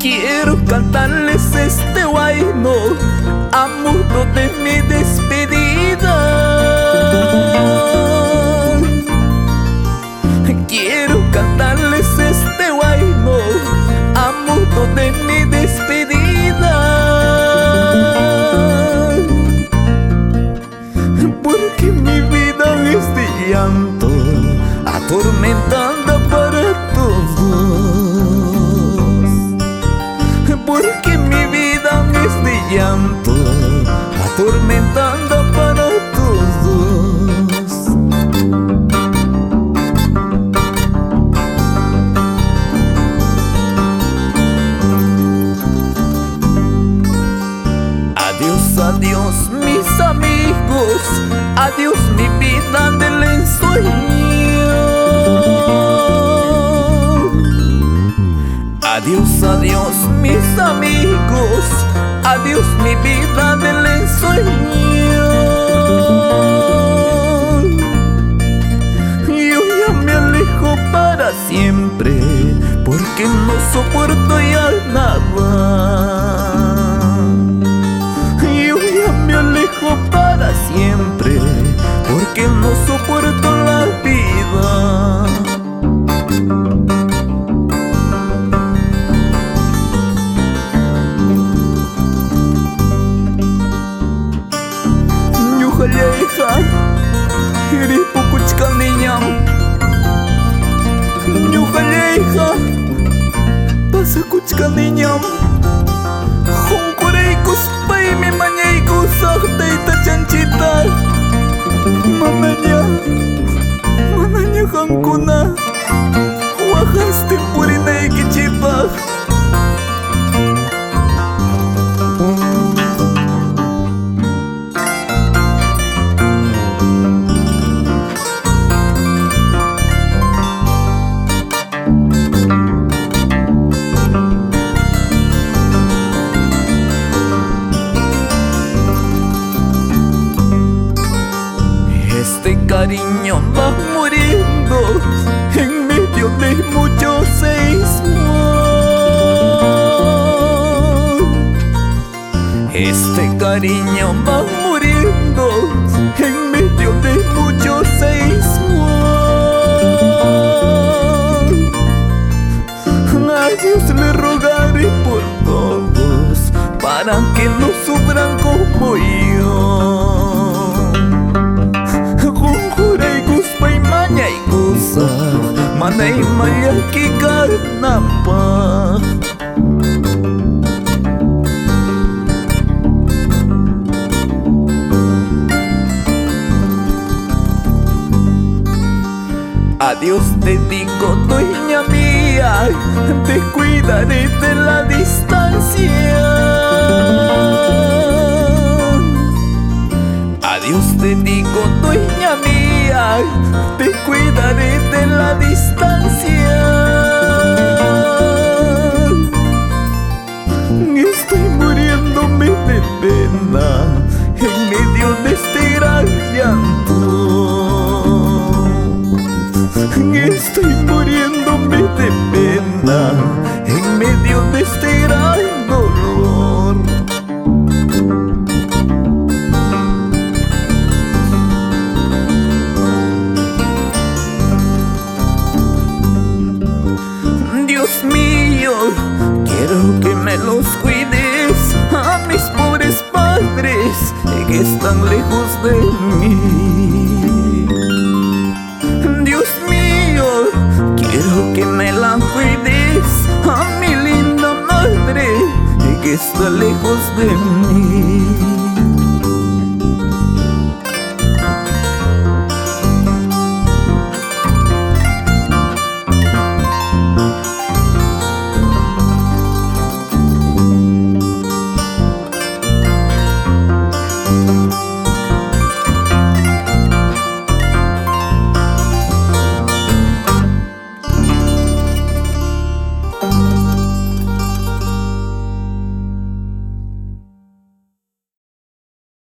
Quiero cantarles este guayno a modo de mi despedida. Quiero cantarles este guayno a modo de mi despedida, porque mi vida es de llanto, atormentada para todos. Porque mi vida es de llanto, atormentada para todos. Adiós, adiós mis amigos, adiós mi vida del ensueño. Adiós, adiós mis amigos, adiós mi vida del ensueño. Yo ya me alejo para siempre, porque no soporto ya nada. Yo ya me alejo para siempre, porque no soporto la vida. Nyuhaleha hiripukuchka niñam, Nyuhaleha pasakuchka niñam. Junkuraykus paymi mañaykus aqtayta chanchita. Manaña qankuna waqastin purinaykichipaq. Este cariño va muriendo en medio de muchos seísmos. Este cariño va muriendo en medio de muchos seísmos. A Dios le rogaré por todos, para que no sufran como yo. Manay mayaki karnapa. Adiós te digo, dueña mía, te cuidaré de la distancia. Adiós te digo, dueña mía, te cuidaré de la distancia. Estoy muriéndome de pena en medio de este gran llanto. Estoy muriéndome de pena en medio de este gran dolor. Dios mío, quiero que me los cuides a mis pobres padres que están lejos de mí. Dios mío, quiero que me la cuides a mi linda madre que está lejos de mí.